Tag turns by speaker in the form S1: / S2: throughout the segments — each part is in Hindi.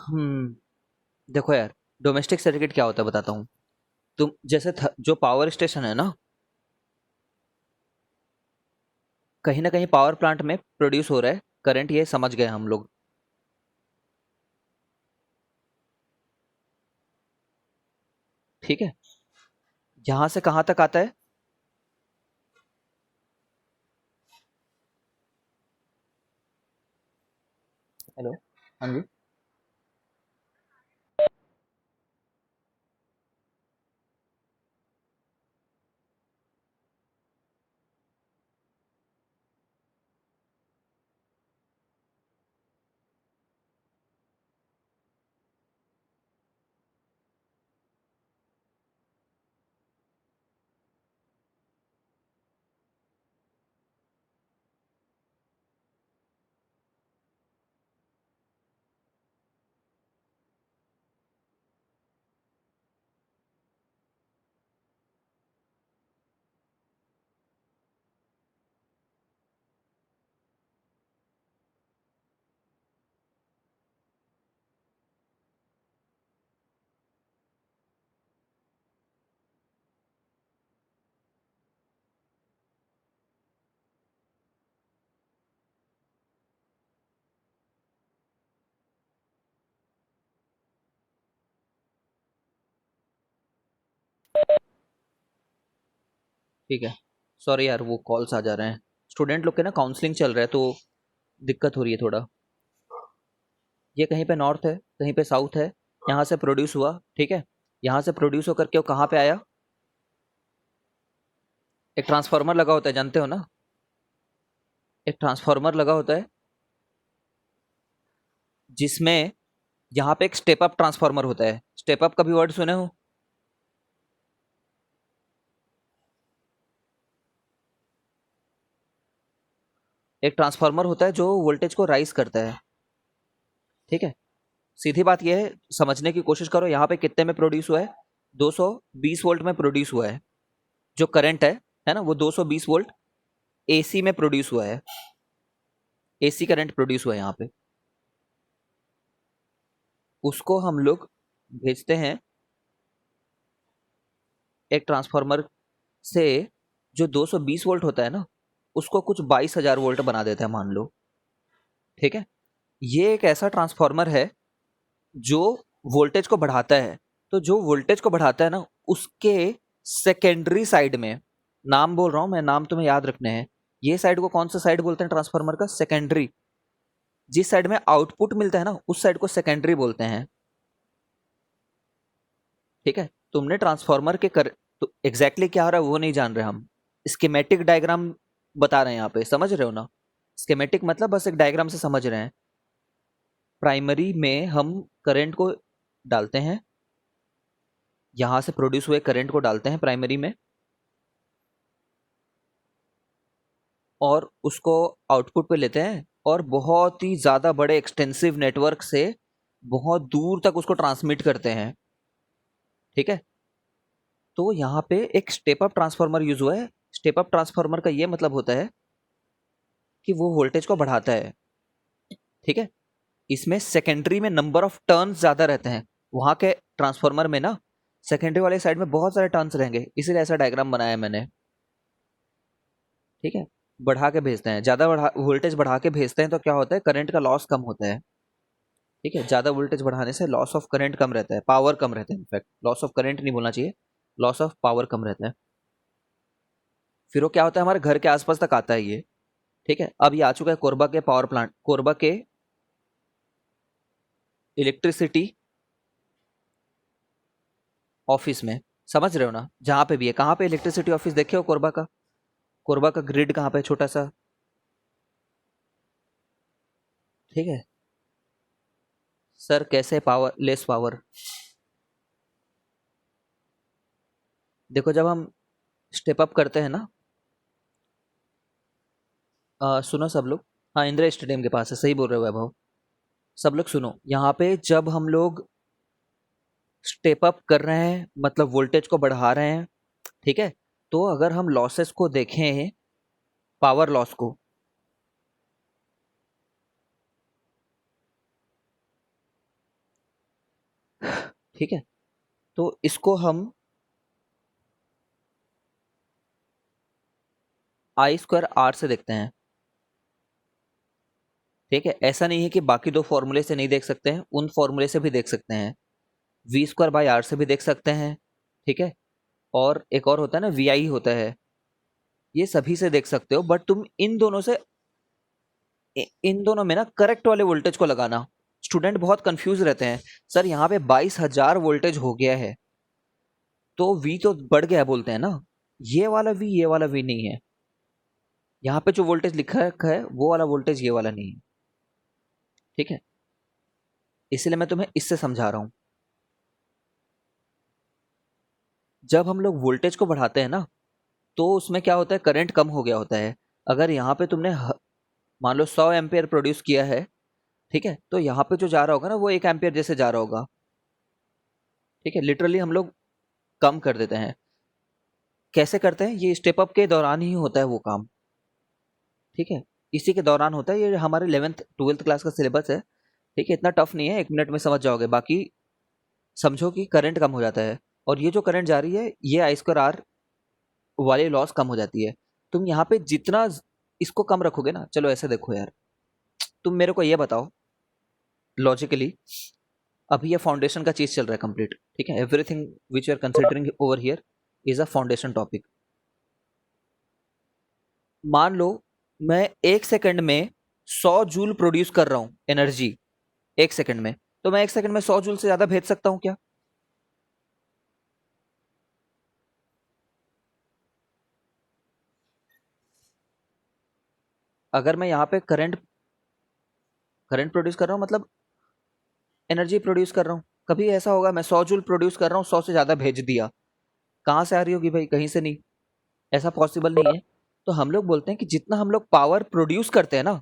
S1: देखो यार, डोमेस्टिक सर्किट क्या होता है बताता हूँ। तुम जैसे जो पावर स्टेशन है ना, कहीं ना कहीं पावर प्लांट में प्रोड्यूस हो रहा है करंट, ये समझ गए हम लोग। ठीक है। यहाँ से कहाँ तक आता है? हेलो। हाँ जी। ठीक है। सॉरी यार, वो कॉल्स आ जा रहे हैं। स्टूडेंट लोग के ना काउंसलिंग चल रहा है, तो दिक्कत हो रही है थोड़ा। ये कहीं पे नॉर्थ है, कहीं पे साउथ है। यहाँ से प्रोड्यूस हुआ, ठीक है। यहाँ से प्रोड्यूस होकर के वो कहाँ पे आया? एक ट्रांसफार्मर लगा होता है, जानते हो ना? एक ट्रांसफार्मर लगा होता है जिसमें यहाँ पे एक स्टेप अप ट्रांसफार्मर होता है। स्टेप अप कभी वर्ड सुने हो? एक ट्रांसफार्मर होता है जो वोल्टेज को राइज करता है। ठीक है। सीधी बात यह है, समझने की कोशिश करो। यहाँ पे कितने में प्रोड्यूस हुआ है? 220 वोल्ट में प्रोड्यूस हुआ है। जो करंट है ना, वो 220 वोल्ट एसी में प्रोड्यूस हुआ है। एसी करंट प्रोड्यूस हुआ है यहाँ पे। उसको हम लोग भेजते हैं एक ट्रांसफार्मर से। जो 220 वोल्ट होता है ना, उसको कुछ 22,000 वोल्ट बना देता है, मान लो। ठीक है। ये एक ऐसा ट्रांसफार्मर है जो वोल्टेज को बढ़ाता है। तो जो वोल्टेज को बढ़ाता है ना, उसके सेकेंडरी साइड में, नाम बोल रहा हूं मैं, नाम तुम्हें याद रखने हैं। ये साइड को कौन सा साइड बोलते हैं ट्रांसफार्मर का? सेकेंडरी। जिस साइड में आउटपुट मिलता है ना, उस साइड को सेकेंडरी बोलते हैं। ठीक है। तुमने ट्रांसफार्मर के तो एग्जैक्टली क्या हो रहा है वो नहीं जान रहे हम। स्कीमेटिक डायग्राम बता रहे हैं यहाँ पे, समझ रहे हो ना? स्कीमेटिक मतलब बस एक डायग्राम से समझ रहे हैं। प्राइमरी में हम करंट को डालते हैं, यहां से प्रोड्यूस हुए करंट को डालते हैं प्राइमरी में, और उसको आउटपुट पे लेते हैं, और बहुत ही ज्यादा बड़े एक्सटेंसिव नेटवर्क से बहुत दूर तक उसको ट्रांसमिट करते हैं। ठीक है। तो यहाँ पे एक स्टेप अप ट्रांसफार्मर यूज हुआ है। स्टेप अप ट्रांसफार्मर का ये मतलब होता है कि वो वोल्टेज को बढ़ाता है। ठीक है। इसमें सेकेंडरी में नंबर ऑफ टर्न्स ज्यादा रहते हैं। वहां के ट्रांसफार्मर में ना, सेकेंडरी वाले साइड में बहुत सारे टर्न्स रहेंगे, इसीलिए ऐसा डायग्राम बनाया है मैंने। ठीक है। बढ़ा के भेजते हैं, ज्यादा वोल्टेज बढ़ा के भेजते हैं तो क्या होता है, करंट का लॉस कम होता है। ठीक है। ज्यादा वोल्टेज बढ़ाने से लॉस ऑफ करंट कम रहता है, पावर कम रहता है। इनफैक्ट लॉस ऑफ करंट नहीं बोलना चाहिए, लॉस ऑफ पावर कम रहता है। फिर वो क्या होता है, हमारे घर के आसपास तक आता है ये। ठीक है। अब ये आ चुका है कोरबा के पावर प्लांट, कोरबा के इलेक्ट्रिसिटी ऑफिस में। समझ रहे हो ना? जहां पे भी है, कहाँ पे इलेक्ट्रिसिटी ऑफिस देखे हो कोरबा का? कोरबा का ग्रिड कहाँ पे है? छोटा सा। ठीक है। सर कैसे पावर लेस पावर? देखो, जब हम स्टेप अप करते हैं ना, सुनो सब लोग। हाँ, इंदिरा स्टेडियम के पास है, सही बोल रहे हो वैभव। सब लोग सुनो, यहाँ पे जब हम लोग स्टेप अप कर रहे हैं, मतलब वोल्टेज को बढ़ा रहे हैं। ठीक है। तो अगर हम लॉसेस को देखें, पावर लॉस को, ठीक है, तो इसको हम आई स्क्वायर आर से देखते हैं। ठीक है, ऐसा नहीं है कि बाकी दो फॉर्मूले से नहीं देख सकते हैं, उन फॉर्मूले से भी देख सकते हैं, वी स्क्वायर बाई आर से भी देख सकते हैं। ठीक है, और एक और होता है ना, वी आई होता है, ये सभी से देख सकते हो, बट तुम इन दोनों से, इन दोनों में ना करेक्ट वाले वोल्टेज को लगाना। स्टूडेंट बहुत कंफ्यूज रहते हैं, सर यहाँ पे 22,000 वोल्टेज हो गया है तो वी तो बढ़ गया बोलते हैं ना, ये वाला वी ये वाला वी नहीं है, यहाँ पे जो वोल्टेज लिखा है वो वाला वोल्टेज ये वाला नहीं है। ठीक है, इसलिए मैं तुम्हें इससे समझा रहा हूं। जब हम लोग वोल्टेज को बढ़ाते हैं ना, तो उसमें क्या होता है, करंट कम हो गया होता है। अगर यहाँ पे तुमने मान लो 100 एम्पियर प्रोड्यूस किया है, ठीक है, तो यहाँ पे जो जा रहा होगा ना वो 1 एम्पियर जैसे जा रहा होगा। ठीक है, लिटरली हम लोग कम कर देते हैं। कैसे करते हैं, ये स्टेप अप के दौरान ही होता है वो काम। ठीक है, इसी के दौरान होता है, ये हमारे 11th-12th क्लास का सिलेबस है। ठीक है, इतना टफ नहीं है, 1 मिनट में समझ जाओगे। बाकी समझो कि करंट कम हो जाता है, और ये जो करंट जा रही है ये आई स्क्वायर आर वाली लॉस कम हो जाती है। तुम यहाँ पे जितना इसको कम रखोगे ना, चलो ऐसे देखो यार, तुम मेरे को ये बताओ लॉजिकली, अभी ये फाउंडेशन का चीज चल रहा है कंप्लीट। ठीक है, everything which you are considering over here is a foundation topic. मान लो मैं 1 सेकंड में 100 जूल प्रोड्यूस कर रहा हूं एनर्जी, 1 सेकंड में, तो मैं 1 सेकंड में 100 जूल से ज्यादा भेज सकता हूं क्या? अगर मैं यहाँ पे करंट करंट प्रोड्यूस कर रहा हूँ, मतलब एनर्जी प्रोड्यूस कर रहा हूँ, कभी ऐसा होगा मैं 100 जूल प्रोड्यूस कर रहा हूँ, 100 से ज्यादा भेज दिया, कहाँ से आ रही होगी भाई? कहीं से नहीं, ऐसा पॉसिबल नहीं है। तो हम लोग बोलते हैं कि जितना हम लोग पावर प्रोड्यूस करते हैं ना,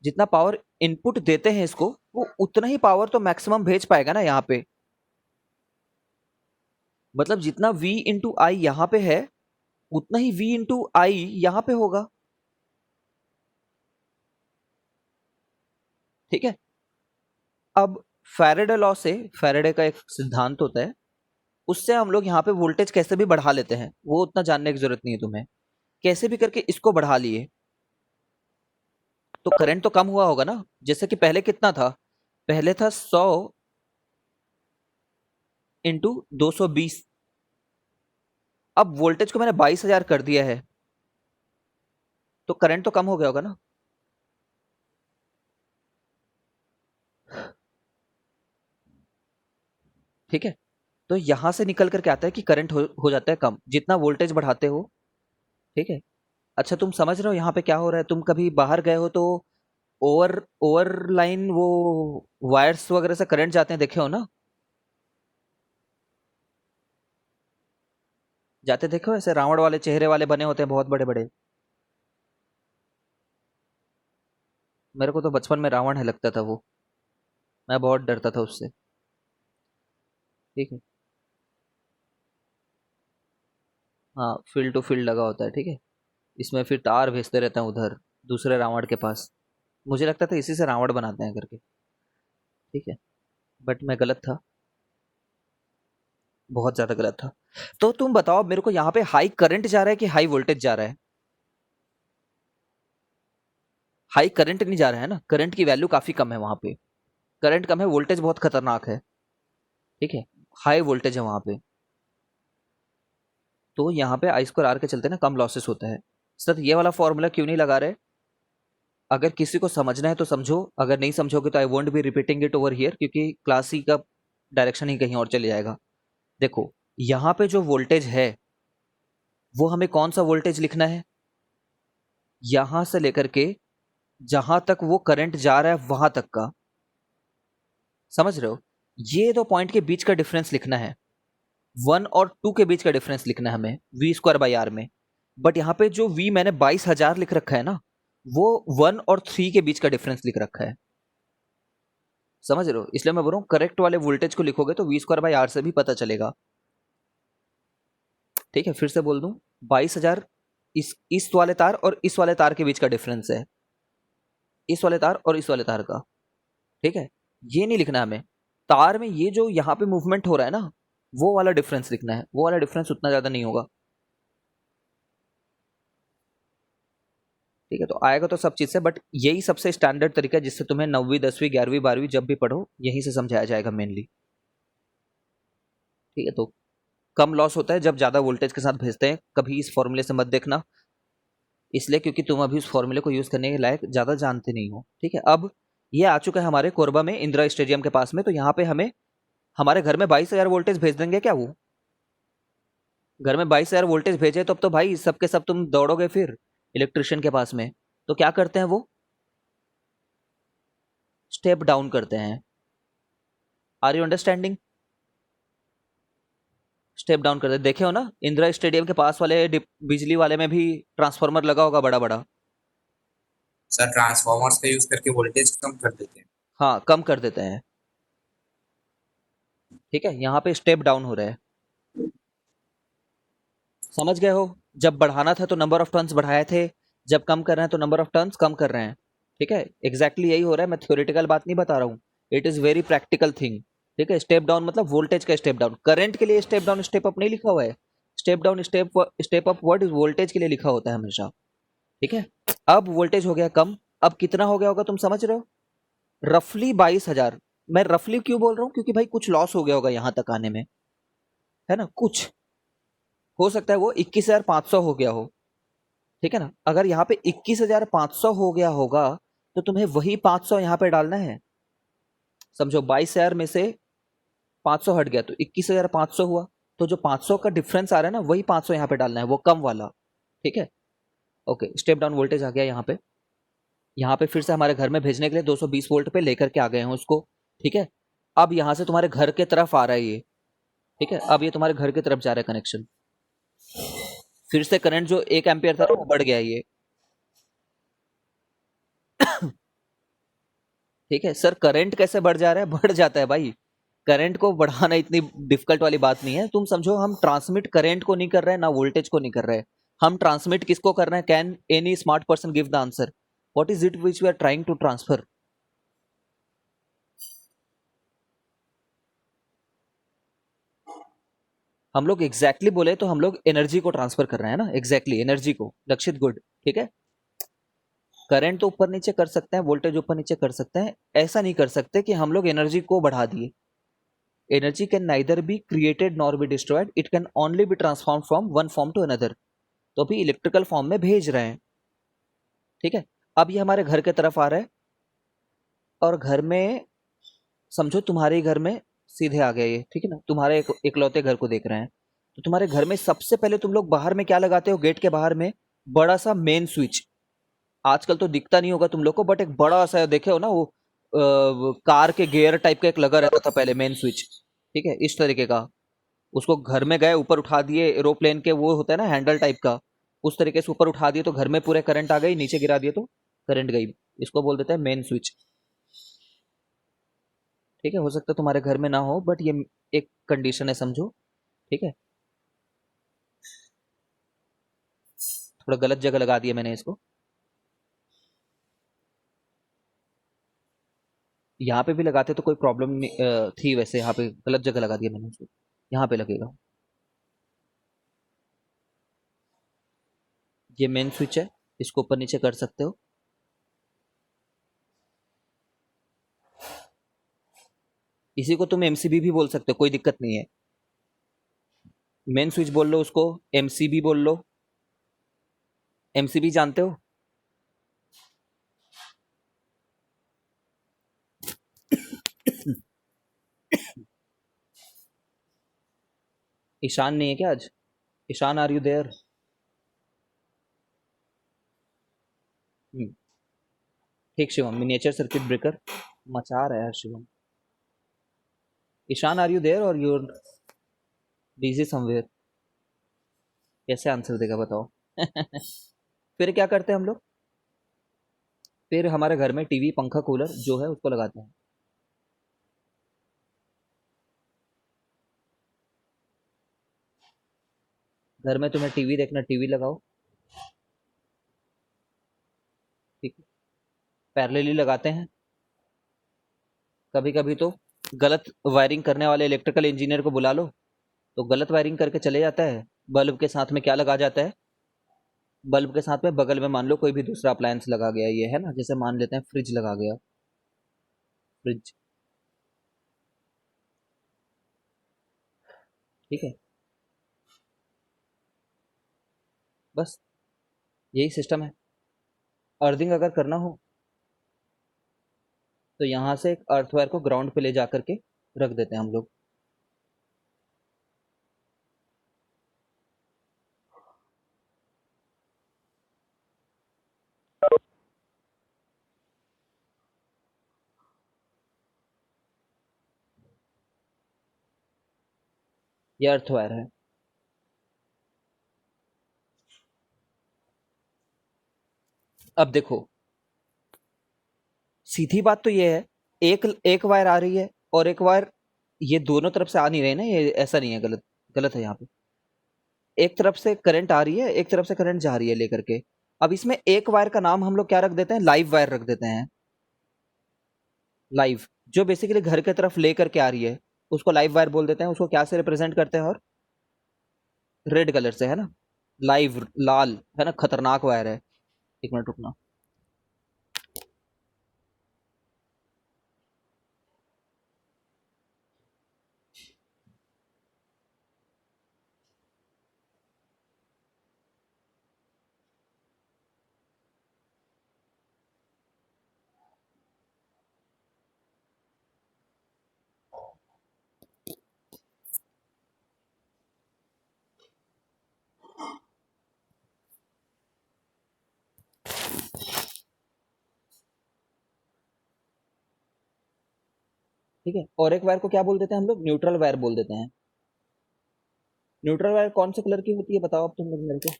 S1: जितना पावर इनपुट देते हैं इसको, वो उतना ही पावर तो मैक्सिमम भेज पाएगा ना यहाँ पे। मतलब जितना V इंटू आई यहाँ पे है, उतना ही V इंटू आई यहाँ पे होगा। ठीक है, अब फैराडे लॉ से, फैराडे का एक सिद्धांत होता है, उससे हम लोग यहाँ पे वोल्टेज कैसे भी बढ़ा लेते हैं, वो उतना जानने की जरूरत नहीं है तुम्हें। कैसे भी करके इसको बढ़ा लिए तो करंट तो कम हुआ होगा ना। जैसे कि पहले कितना था, पहले था 100 इंटू 220, अब वोल्टेज को मैंने 22,000 कर दिया है, तो करंट तो कम हो गया होगा ना। ठीक है, तो यहां से निकल करके आता है कि करंट हो जाता है कम जितना वोल्टेज बढ़ाते हो। ठीक है, अच्छा तुम समझ रहे हो यहाँ पे क्या हो रहा है? तुम कभी बाहर गए हो तो ओवर ओवर लाइन वो वायर्स वगैरह से करंट जाते हैं, देखे हो ना? जाते देखो, ऐसे रावण वाले चेहरे वाले बने होते हैं, बहुत बड़े बड़े। मेरे को तो बचपन में रावण है लगता था वो, मैं बहुत डरता था उससे। ठीक है, हाँ, फील्ड टू फील्ड लगा होता है। ठीक है, इसमें फिर तार भेजते रहते हैं उधर दूसरे रावण के पास, मुझे लगता था इसी से रावण बनाते हैं करके। ठीक है, बट मैं गलत था, बहुत ज्यादा गलत था। तो तुम बताओ मेरे को, यहाँ पे हाई करंट जा रहा है कि हाई वोल्टेज जा रहा है? हाई करंट नहीं जा रहा है ना, करंट की वैल्यू काफी कम है वहां पे, करंट कम है, वोल्टेज बहुत खतरनाक है। ठीक है, हाई वोल्टेज है वहां पे, तो यहाँ पे आई स्क्वायर आर के चलते ना कम लॉसेस होता है। सर ये वाला फॉर्मूला क्यों नहीं लगा रहे? अगर किसी को समझना है तो समझो, अगर नहीं समझोगे तो I won't be repeating it over here, क्योंकि क्लास ही का डायरेक्शन ही कहीं और चले जाएगा। देखो, यहाँ पे जो वोल्टेज है वो हमें कौन सा वोल्टेज लिखना है, यहां से लेकर के जहां तक वो करंट जा रहा है वहां तक का, समझ रहे हो? ये दो पॉइंट के बीच का डिफरेंस लिखना है, 1 और 2 के बीच का डिफरेंस लिखना है हमें, वी स्क्वायर बाई आर में। बट यहाँ पे जो वी मैंने 22,000 लिख रखा है ना, वो 1 और 3 के बीच का डिफरेंस लिख रखा है, समझ रहे हो? इसलिए मैं बोल रहा हूँ करेक्ट वाले वोल्टेज को लिखोगे तो वी स्क्वायर बाई आर से भी पता चलेगा। ठीक है, फिर से बोल दूं, 22,000 इस वाले तार और इस वाले तार के बीच का डिफरेंस है, इस वाले तार और इस वाले तार का। ठीक है, ये नहीं लिखना हमें, तार में ये जो यहाँ पे मूवमेंट हो रहा है ना, वो वाला डिफरेंस लिखना है। वो वाला डिफरेंस उतना ज्यादा नहीं होगा, ठीक है। तो आएगा तो सब चीज से, बट यही सबसे स्टैंडर्ड तरीका है जिससे तुम्हें 9वीं 10वीं 11वीं 12वीं जब भी पढ़ो यहीं से समझाया जाएगा मेनली, ठीक है। तो कम लॉस होता है जब ज्यादा वोल्टेज के साथ भेजते हैं, कभी इस फॉर्मूले से मत देखना, इसलिए क्योंकि तुम अभी उस फॉर्मूले को यूज करने के लायक ज्यादा जानते नहीं हो, ठीक है। अब ये आ चुका है हमारे कोरबा में, इंदिरा स्टेडियम के पास में, तो यहाँ पे हमें हमारे घर में 22,000 वोल्टेज भेज देंगे क्या वो? घर में 22,000 वोल्टेज भेजे तो अब तो भाई सबके सब तुम दौड़ोगे फिर इलेक्ट्रिशियन के पास में। तो क्या करते हैं वो, स्टेप डाउन करते हैं। Are you understanding? Step down करते हैं। देखे हो ना इंदिरा स्टेडियम के पास वाले बिजली वाले में भी ट्रांसफार्मर लगा होगा बड़ा बड़ा।
S2: सर ट्रांसफॉर्मर्स का यूज करके वोल्टेज कम कर देते हैं।
S1: हाँ, कम कर देते हैं, ठीक है। यहाँ पे स्टेप डाउन हो रहा है, समझ गए हो? जब बढ़ाना था तो नंबर ऑफ टर्न्स बढ़ाए थे, जब कम कर रहे हैं तो नंबर ऑफ टर्न्स कम कर रहे हैं, ठीक है। एग्जैक्टली यही हो रहा है, मैं थ्योरेटिकल बात नहीं बता रहा हूँ, it is very practical thing, ठीक है। स्टेप डाउन मतलब वोल्टेज का स्टेप डाउन, करंट के लिए स्टेप डाउन स्टेप अप नहीं लिखा हुआ है, step down step up word voltage के लिए लिखा होता है हमेशा, ठीक है। अब वोल्टेज हो गया कम, अब कितना हो गया होगा तुम समझ रहे हो? रफली 22,000। मैं रफली क्यों बोल रहा हूँ, क्योंकि भाई कुछ लॉस हो गया होगा यहाँ तक आने में, है ना, कुछ हो सकता है वो 21,500 हो गया हो, ठीक है ना। अगर यहाँ पे 21,500 हो गया होगा तो तुम्हें वही 500 यहाँ पे डालना है, समझो 22,000 में से 500 हट गया तो 21,500 हुआ, तो जो 500 का डिफरेंस आ रहा है ना वही 500 यहाँ पे डालना है, वो कम वाला, ठीक है। ओके, स्टेप डाउन वोल्टेज आ गया यहाँ पे। यहाँ पे फिर से हमारे घर में भेजने के लिए 220 वोल्ट पे लेकर के आ गए हैं उसको, ठीक है। अब यहाँ से तुम्हारे घर के तरफ आ रहा है ये, ठीक है। अब ये तुम्हारे घर की तरफ जा रहा है कनेक्शन, फिर से करंट जो 1 एम्पियर था ना वो बढ़ गया है ये, ठीक है। सर करंट कैसे बढ़ जा रहा है? बढ़ जाता है भाई, करंट को बढ़ाना इतनी डिफिकल्ट वाली बात नहीं है। तुम समझो हम ट्रांसमिट करंट को नहीं कर रहे हैं ना वोल्टेज को नहीं कर रहे हैं, हम ट्रांसमिट किसको कर रहे हैं? Can any smart person give the answer? What is it which we are trying to transfer? हम लोग एग्जैक्टली बोले तो हम लोग एनर्जी को ट्रांसफर कर रहे हैं ना, एग्जैक्टली एनर्जी को, लक्षित गुड, ठीक है। करंट तो ऊपर नीचे कर सकते हैं, वोल्टेज ऊपर नीचे कर सकते हैं, ऐसा नहीं कर सकते कि हम लोग एनर्जी को बढ़ा दिए। Energy can neither be created nor be destroyed, it can only be transform from one form to another. तो अभी इलेक्ट्रिकल फॉर्म में भेज रहे हैं, ठीक है। अब ये हमारे घर के तरफ आ रहा है, और घर में समझो तुम्हारे घर में सीधे आ गया ये, ठीक है ना, तुम्हारे इकलौते घर को देख रहे हैं। तो तुम्हारे घर में सबसे पहले तुम लोग बाहर में क्या लगाते हो? गेट के बाहर में बड़ा सा मेन स्विच, आजकल तो दिखता नहीं होगा तुम लोग को, बट एक बड़ा सा देखे हो ना वो कार के गियर टाइप का एक लगा रहता था पहले मेन स्विच, ठीक है, इस तरीके का। उसको घर में गए ऊपर उठा दिए, एरोप्लेन के वो होता है ना हैंडल टाइप का, उस तरीके से ऊपर उठा दिए तो घर में पूरे करंट आ गई, नीचे गिरा दिए तो करंट गई। इसको बोल देते हैं मेन स्विच, ठीक है। हो सकता है तुम्हारे घर में ना हो, बट ये एक कंडीशन है, समझो, ठीक है। थोड़ा गलत जगह लगा दिया मैंने इसको, यहाँ पे भी लगाते तो कोई प्रॉब्लम थी, वैसे यहाँ पे गलत जगह लगा दिया मैंने इसको, यहाँ पे लगेगा। ये मेन स्विच है, इसको ऊपर नीचे कर सकते हो। इसी को तुम एमसीबी भी बोल सकते हो, कोई दिक्कत नहीं है। मेन स्विच बोल लो उसको, एमसीबी बोल लो। एमसीबी जानते हो? ईशान नहीं है क्या आज? Ishan, are you there? ठीक शिवम, मिनिएचर सर्किट ब्रेकर मचा रहा है यार Shivam. Ishan, are you there और यूर बिजी समवेयर? कैसे आंसर देगा बताओ? फिर क्या करते हैं हम लोग? फिर हमारे घर में टीवी पंखा कूलर जो है उसको लगाते हैं। घर में तुम्हें टीवी देखना, टीवी लगाओ, ठीक है। पैरेलली लगाते हैं कभी कभी तो गलत वायरिंग करने वाले इलेक्ट्रिकल इंजीनियर को बुला लो, तो गलत वायरिंग करके चले जाता है। बल्ब के साथ में क्या लगा जाता है, बल्ब के साथ में बगल में मान लो कोई भी दूसरा अप्लायंस लगा गया, ये है ना, जैसे मान लेते हैं फ्रिज लगा गया, फ्रिज, ठीक है, बस यही सिस्टम है। अर्थिंग अगर करना हो तो यहाँ से एक अर्थवायर को ग्राउंड पे ले जा करके रख देते हैं हम लोग। ये अर्थवायर है। अब देखो, सीधी बात तो ये है, एक एक वायर आ रही है और एक वायर, ये दोनों तरफ से आ नहीं रहे ना, ये ऐसा नहीं है, गलत गलत है यहाँ पे। एक तरफ से करंट आ रही है, एक तरफ से करंट जा रही है लेकर के। अब इसमें एक वायर का नाम हम लोग क्या रख देते हैं, लाइव वायर रख देते हैं। लाइव, जो बेसिकली घर के तरफ लेकर के आ रही है, उसको लाइव वायर बोल देते हैं। उसको क्या से रिप्रेजेंट करते हैं, और रेड कलर से, है ना, लाइव, लाल, है ना, खतरनाक वायर है। एक मिनट रुकना। ठीक है, और एक वायर को क्या बोल देते हैं हम लोग, न्यूट्रल वायर बोल देते हैं। न्यूट्रल वायर कौन से कलर की होती है बताओ अब तुम लोग मेरे को।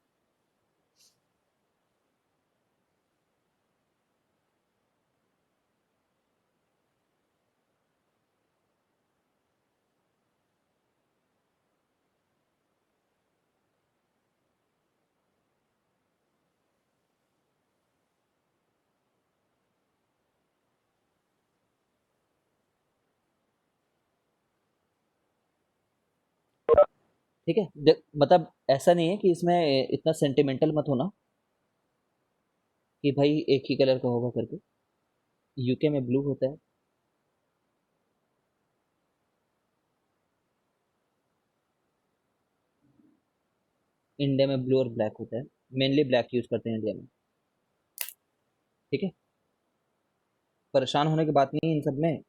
S1: ठीक है, मतलब ऐसा नहीं है कि इसमें इतना सेंटिमेंटल मत होना कि भाई एक ही कलर का होगा करके। यूके में ब्लू होता है, इंडिया में ब्लू और ब्लैक होता है। मेनली ब्लैक यूज करते हैं इंडिया में। ठीक है, परेशान होने की बात नहीं है इन सब में।